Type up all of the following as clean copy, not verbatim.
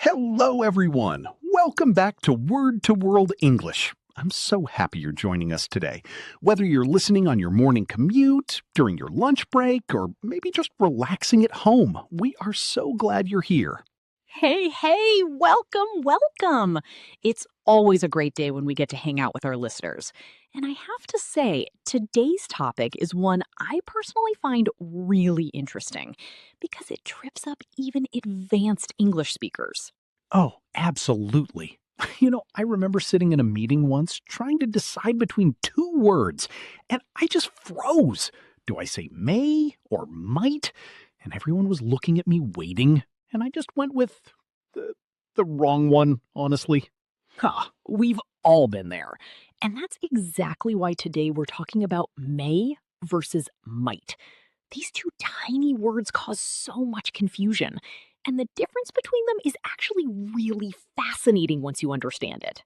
Hello, everyone. Welcome back to Word to World English. I'm so happy you're joining us today. Whether you're listening on your morning commute, during your lunch break, or maybe just relaxing at home, we are so glad you're here. Hey, welcome. It's always a great day when we get to hang out with our listeners. And I have to say, today's topic is one I personally find really interesting because it trips up even advanced English speakers. Oh, absolutely. I remember sitting in a meeting once trying to decide between two words, and I just froze. Do I say may or might? And everyone was looking at me waiting, and I just went with the wrong one, honestly. We've all been there. And that's exactly why today we're talking about may versus might. These two tiny words cause so much confusion. And the difference between them is actually really fascinating once you understand it.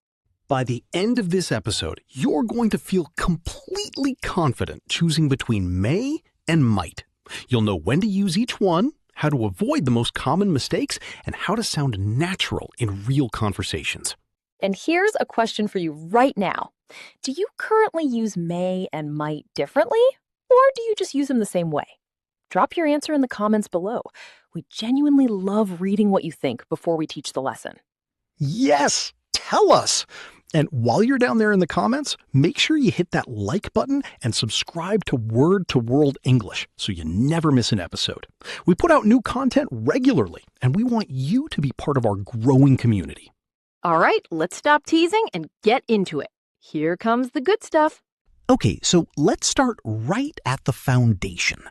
By the end of this episode, you're going to feel completely confident choosing between may and might. You'll know when to use each one, how to avoid the most common mistakes, and how to sound natural in real conversations. And here's a question for you right now. Do you currently use may and might differently, or do you just use them the same way? Drop your answer in the comments below. We genuinely love reading what you think before we teach the lesson. Yes, tell us! And while you're down there in the comments, make sure you hit that like button and subscribe to Word to World English so you never miss an episode. We put out new content regularly, and we want you to be part of our growing community. All right, let's stop teasing and get into it. Here comes the good stuff. Okay, so let's start right at the foundation.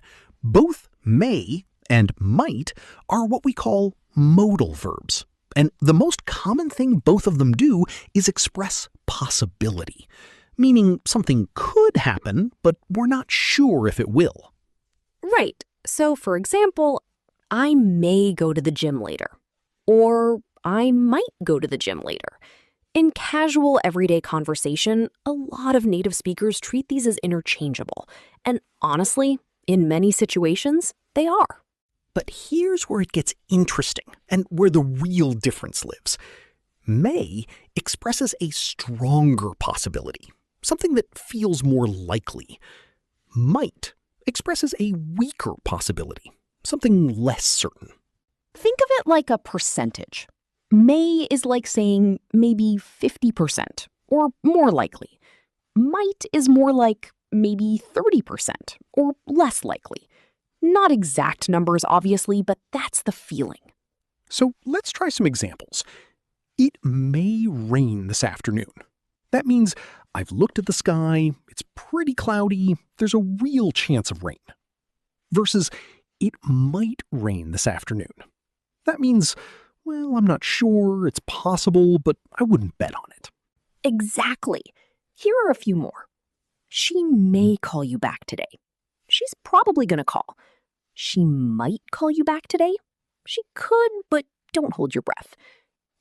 Both may and might are what we call modal verbs. And the most common thing both of them do is express possibility, meaning something could happen, but we're not sure if it will. Right. So, for example, I may go to the gym later. Or I might go to the gym later. In casual, everyday conversation, a lot of native speakers treat these as interchangeable. And honestly, in many situations, they are. But here's where it gets interesting and where the real difference lives. May expresses a stronger possibility, something that feels more likely. Might expresses a weaker possibility, something less certain. Think of it like a percentage. May is like saying maybe 50% or more likely. Might is more like maybe 30% or less likely. Not exact numbers, obviously, but that's the feeling. So let's try some examples. It may rain this afternoon. That means I've looked at the sky, it's pretty cloudy, there's a real chance of rain. Versus, it might rain this afternoon. That means, well, I'm not sure, it's possible, but I wouldn't bet on it. Exactly. Here are a few more. She may call you back today. She's probably going to call. She might call you back today. She could, but don't hold your breath.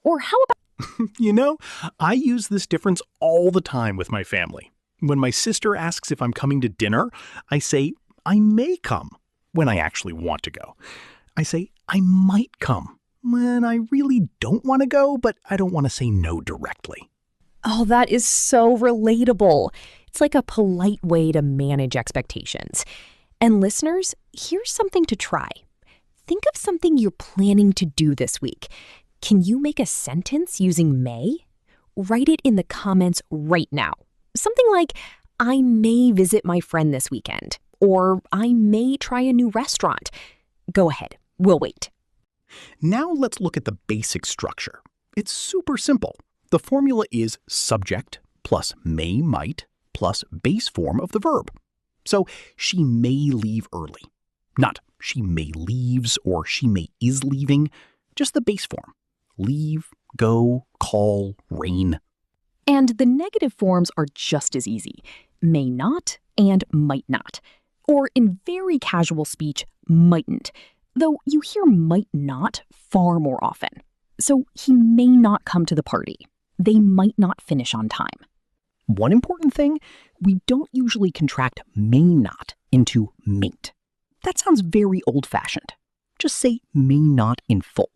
Or how about... I use this difference all the time with my family. When my sister asks if I'm coming to dinner, I say, I may come, when I actually want to go. I say, I might come, when I really don't want to go, but I don't want to say no directly. Oh, that is so relatable. It's like a polite way to manage expectations. And listeners, here's something to try. Think of something you're planning to do this week. Can you make a sentence using may? Write it in the comments right now. Something like, I may visit my friend this weekend, or I may try a new restaurant. Go ahead, we'll wait. Now let's look at the basic structure. It's super simple. The formula is subject plus may, might, plus base form of the verb. So she may leave early. Not she may leaves or she may is leaving, just the base form. Leave, go, call, rain. And the negative forms are just as easy. May not and might not. Or in very casual speech, mightn't. Though you hear might not far more often. So he may not come to the party. They might not finish on time. One important thing, we don't usually contract may not into mayn't. That sounds very old-fashioned. Just say may not in full.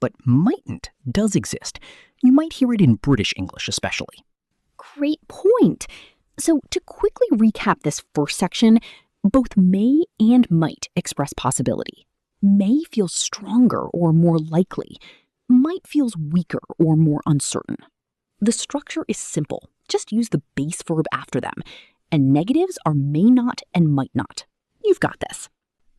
But mightn't does exist. You might hear it in British English especially. Great point. So to quickly recap this first section, both may and might express possibility. May feels stronger or more likely. Might feels weaker or more uncertain. The structure is simple. Just use the base verb after them. And negatives are may not and might not. You've got this.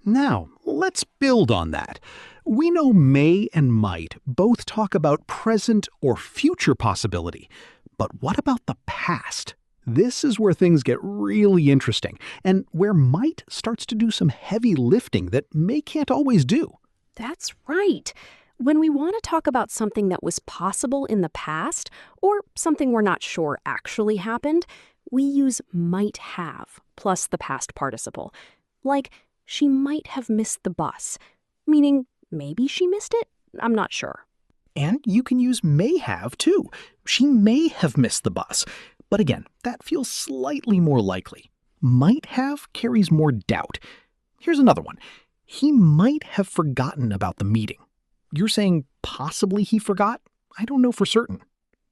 Now, let's build on that. We know may and might both talk about present or future possibility. But what about the past? This is where things get really interesting, and where might starts to do some heavy lifting that may can't always do. That's right. When we want to talk about something that was possible in the past, or something we're not sure actually happened, we use might have plus the past participle. Like, she might have missed the bus, meaning maybe she missed it? I'm not sure. And you can use may have, too. She may have missed the bus. But again, that feels slightly more likely. Might have carries more doubt. Here's another one. He might have forgotten about the meeting. You're saying possibly he forgot? I don't know for certain.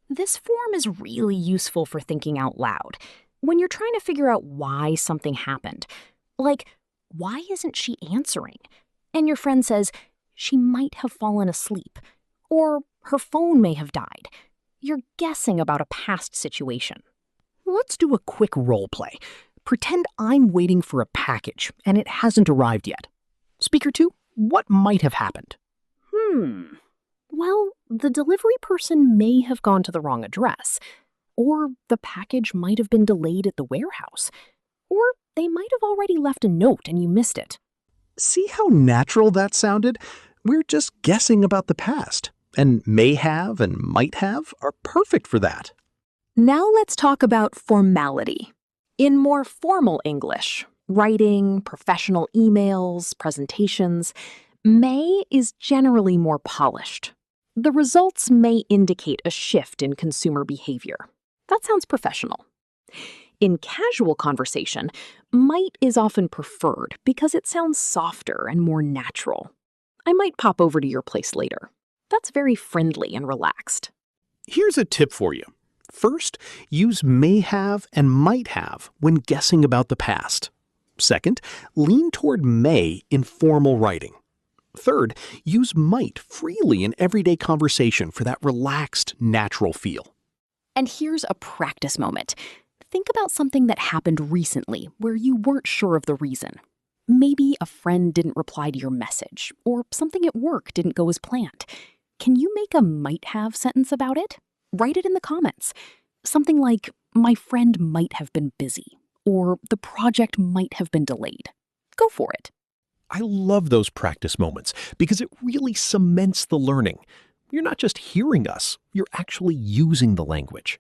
This form is really useful for thinking out loud. When you're trying to figure out why something happened. Like, why isn't she answering? And your friend says, she might have fallen asleep. Or her phone may have died. You're guessing about a past situation. Let's do a quick role play. Pretend I'm waiting for a package and it hasn't arrived yet. Speaker 2, what might have happened? Well, the delivery person may have gone to the wrong address. Or the package might have been delayed at the warehouse. Or they might have already left a note and you missed it. See how natural that sounded? We're just guessing about the past. And may have and might have are perfect for that. Now let's talk about formality. In more formal English, writing, professional emails, presentations, may is generally more polished. The results may indicate a shift in consumer behavior. That sounds professional. In casual conversation, might is often preferred because it sounds softer and more natural. I might pop over to your place later. That's very friendly and relaxed. Here's a tip for you. First, use may have and might have when guessing about the past. Second, lean toward may in formal writing. Third, use might freely in everyday conversation for that relaxed, natural feel. And here's a practice moment. Think about something that happened recently where you weren't sure of the reason. Maybe a friend didn't reply to your message, or something at work didn't go as planned. Can you make a might have sentence about it? Write it in the comments. Something like, my friend might have been busy, or the project might have been delayed. Go for it. I love those practice moments because it really cements the learning. You're not just hearing us, you're actually using the language.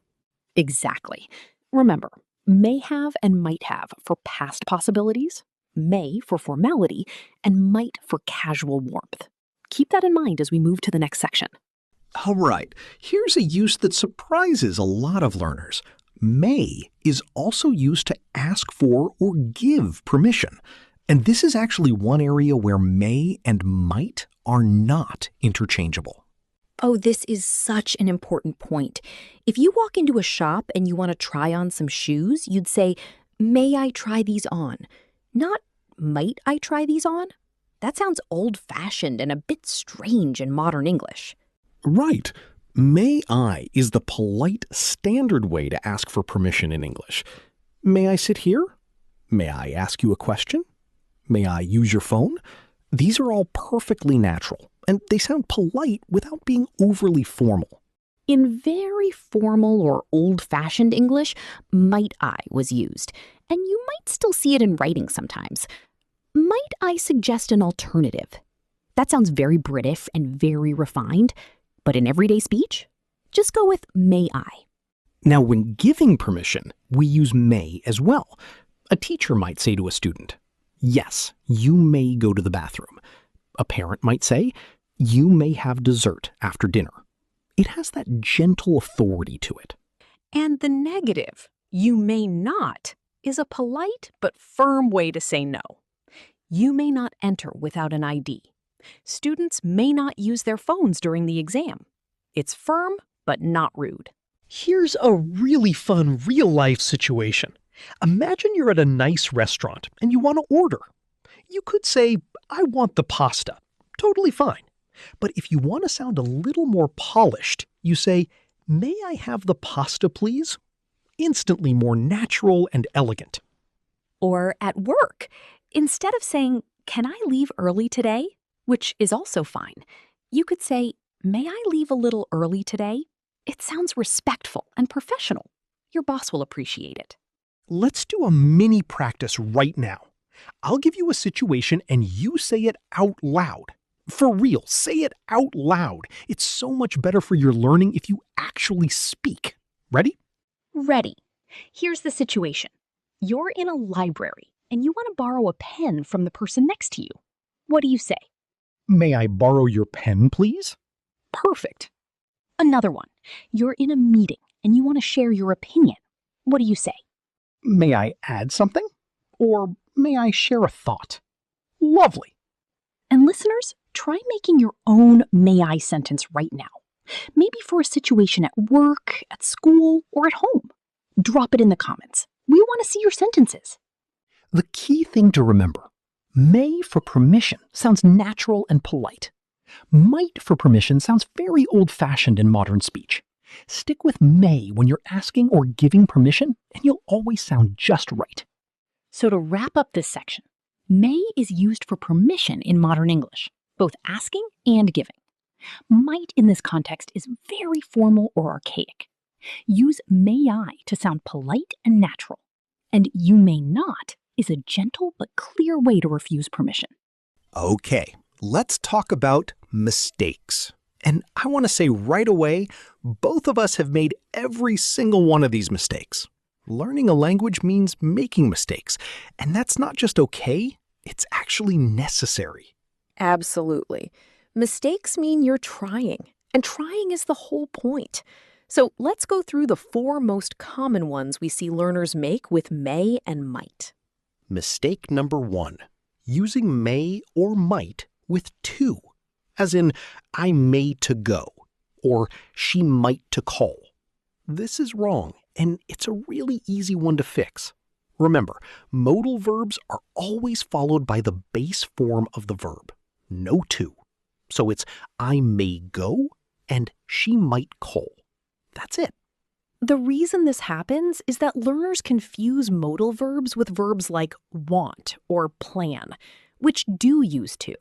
Exactly. Remember, may have and might have for past possibilities, may for formality, and might for casual warmth. Keep that in mind as we move to the next section. All right, here's a use that surprises a lot of learners. May is also used to ask for or give permission. And this is actually one area where may and might are not interchangeable. Oh, this is such an important point. If you walk into a shop and you want to try on some shoes, you'd say, may I try these on? Not, might I try these on? That sounds old-fashioned and a bit strange in modern English. Right. May I is the polite, standard way to ask for permission in English. May I sit here? May I ask you a question? May I use your phone? These are all perfectly natural, and they sound polite without being overly formal. In very formal or old-fashioned English, might I was used, and you might still see it in writing sometimes. Might I suggest an alternative? That sounds very British and very refined, but in everyday speech, just go with may I. Now, when giving permission, we use may as well. A teacher might say to a student, yes, you may go to the bathroom. A parent might say, you may have dessert after dinner. It has that gentle authority to it. And the negative, you may not, is a polite but firm way to say no. You may not enter without an ID. Students may not use their phones during the exam. It's firm, but not rude. Here's a really fun real-life situation. Imagine you're at a nice restaurant and you want to order. You could say, "I want the pasta." Totally fine. But if you want to sound a little more polished, you say, "May I have the pasta, please?" Instantly more natural and elegant. Or at work, instead of saying, "Can I leave early today?" which is also fine, you could say, "May I leave a little early today?" It sounds respectful and professional. Your boss will appreciate it. Let's do a mini practice right now. I'll give you a situation and you say it out loud. For real, say it out loud. It's so much better for your learning if you actually speak. Ready? Ready. Here's the situation. You're in a library and you want to borrow a pen from the person next to you. What do you say? May I borrow your pen, please? Perfect. Another one. You're in a meeting and you want to share your opinion. What do you say? May I add something? Or may I share a thought? Lovely. And listeners, try making your own may I sentence right now. Maybe for a situation at work, at school, or at home. Drop it in the comments. We want to see your sentences. The key thing to remember, may for permission sounds natural and polite. Might for permission sounds very old-fashioned in modern speech. Stick with may when you're asking or giving permission, and you'll always sound just right. So to wrap up this section, may is used for permission in modern English, both asking and giving. Might in this context is very formal or archaic. Use may I to sound polite and natural. And you may not is a gentle but clear way to refuse permission. Okay, let's talk about mistakes. And I want to say right away, both of us have made every single one of these mistakes. Learning a language means making mistakes, and that's not just okay, it's actually necessary. Absolutely. Mistakes mean you're trying, and trying is the whole point. So let's go through the 4 most common ones we see learners make with may and might. Mistake number 1, using may or might with to, as in, I may to go, or she might to call. This is wrong, and it's a really easy one to fix. Remember, modal verbs are always followed by the base form of the verb, no to. So it's I may go and she might call. That's it. The reason this happens is that learners confuse modal verbs with verbs like want or plan, which do use to.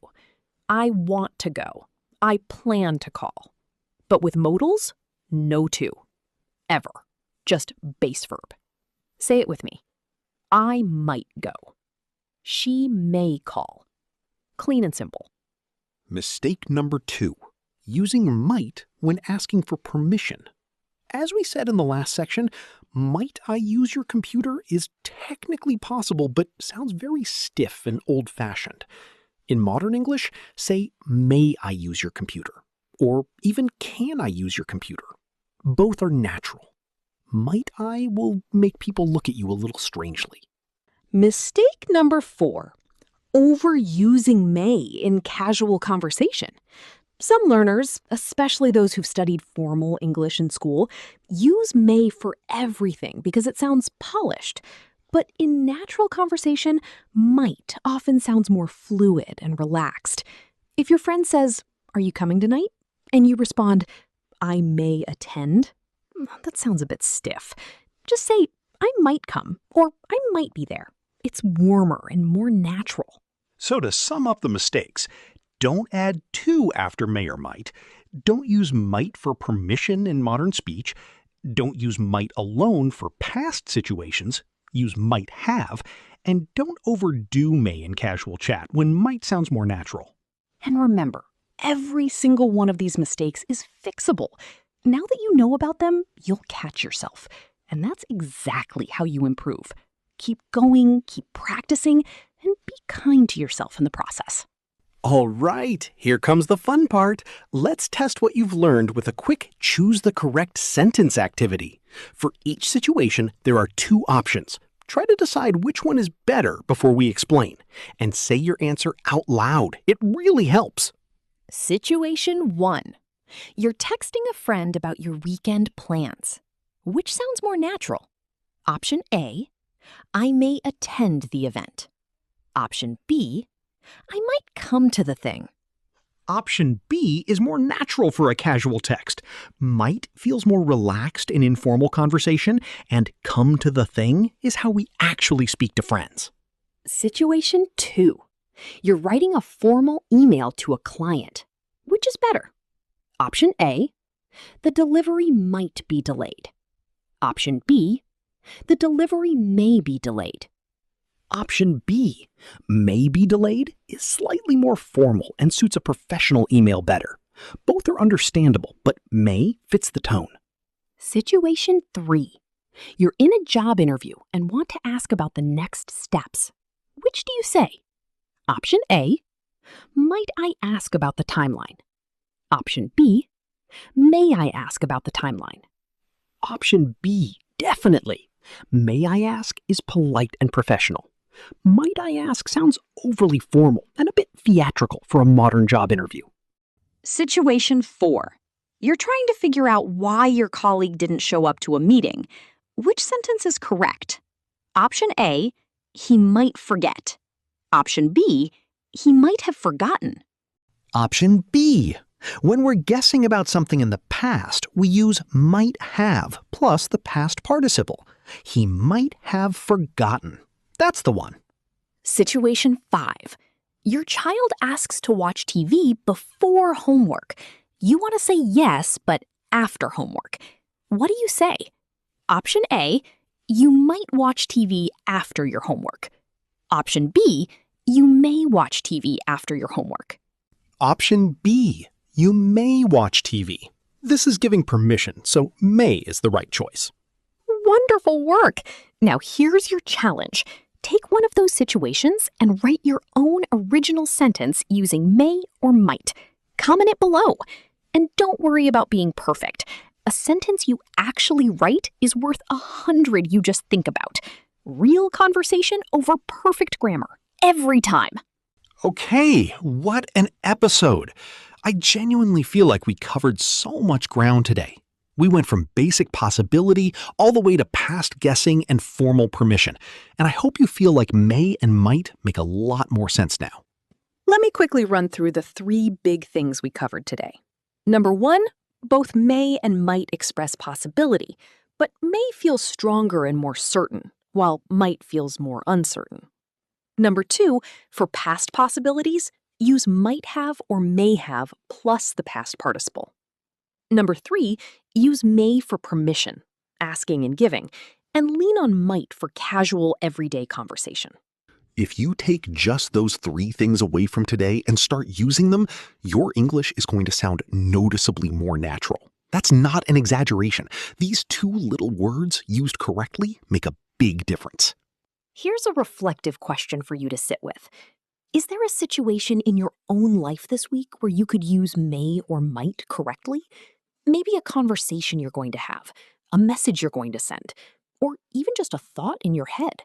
I want to go. I plan to call. But with modals, no to. Ever. Just base verb. Say it with me. I might go. She may call. Clean and simple. Mistake number 2, using might when asking for permission. As we said in the last section, might I use your computer is technically possible, but sounds very stiff and old-fashioned. In modern English, say, may I use your computer? Or even can I use your computer? Both are natural. Might I will make people look at you a little strangely. Mistake number 4. Overusing may in casual conversation. Some learners, especially those who've studied formal English in school, use may for everything because it sounds polished. But in natural conversation, might often sounds more fluid and relaxed. If your friend says, "Are you coming tonight?" and you respond, "I may attend," that sounds a bit stiff. Just say, "I might come," or "I might be there." It's warmer and more natural. So to sum up the mistakes, don't add to after may or might. Don't use might for permission in modern speech. Don't use might alone for past situations. Use might have. And don't overdo may in casual chat when might sounds more natural. And remember, every single one of these mistakes is fixable. Now that you know about them, you'll catch yourself. And that's exactly how you improve. Keep going, keep practicing, and be kind to yourself in the process. All right, here comes the fun part. Let's test what you've learned with a quick choose the correct sentence activity. For each situation, there are 2 options. Try to decide which one is better before we explain, and say your answer out loud. It really helps. Situation 1. You're texting a friend about your weekend plans. Which sounds more natural? Option A, I may attend the event. Option B, I might come to the thing. Option B is more natural for a casual text. Might feels more relaxed in informal conversation, and come to the thing is how we actually speak to friends. Situation 2. You're writing a formal email to a client. Which is better? Option A, the delivery might be delayed. Option B, the delivery may be delayed. Option B, may be delayed, is slightly more formal and suits a professional email better. Both are understandable, but may fits the tone. Situation 3. You're in a job interview and want to ask about the next steps. Which do you say? Option A, might I ask about the timeline? Option B, may I ask about the timeline? Option B, definitely. May I ask is polite and professional. Might I ask sounds overly formal and a bit theatrical for a modern job interview. Situation 4. You're trying to figure out why your colleague didn't show up to a meeting. Which sentence is correct? Option A, he might forget. Option B, he might have forgotten. Option B. When we're guessing about something in the past, we use might have plus the past participle. He might have forgotten. That's the one. Situation 5. Your child asks to watch TV before homework. You want to say yes, but after homework. What do you say? Option A, you might watch TV after your homework. Option B, you may watch TV after your homework. Option B. You may watch TV. This is giving permission, so may is the right choice. Wonderful work! Now here's your challenge. Take one of those situations and write your own original sentence using may or might. Comment it below. And don't worry about being perfect. A sentence you actually write is worth 100 you just think about. Real conversation over perfect grammar, every time. Okay, what an episode! I genuinely feel like we covered so much ground today. We went from basic possibility all the way to past guessing and formal permission, and I hope you feel like may and might make a lot more sense now. Let me quickly run through the 3 big things we covered today. Number 1, both may and might express possibility, but may feels stronger and more certain, while might feels more uncertain. Number 2, for past possibilities, use might have or may have plus the past participle. Number 3, use may for permission, asking and giving, and lean on might for casual, everyday conversation. If you take just those 3 things away from today and start using them, your English is going to sound noticeably more natural. That's not an exaggeration. These 2 little words used correctly make a big difference. Here's a reflective question for you to sit with. Is there a situation in your own life this week where you could use may or might correctly? Maybe a conversation you're going to have, a message you're going to send, or even just a thought in your head.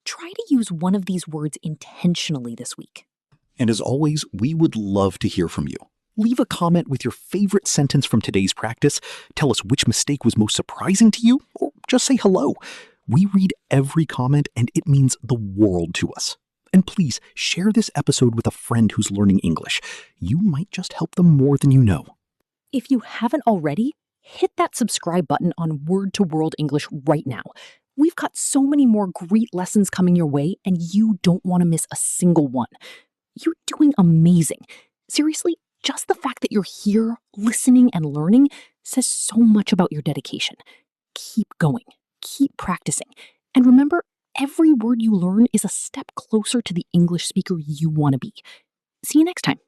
Try to use one of these words intentionally this week. And as always, we would love to hear from you. Leave a comment with your favorite sentence from today's practice. Tell us which mistake was most surprising to you, or just say hello. We read every comment, and it means the world to us. And please share this episode with a friend who's learning English. You might just help them more than you know. If you haven't already, hit that subscribe button on Word to World English right now. We've got so many more great lessons coming your way, and you don't want to miss a single one. You're doing amazing. Seriously, just the fact that you're here, listening and learning, says so much about your dedication. Keep going. Keep practicing. And remember, every word you learn is a step closer to the English speaker you want to be. See you next time.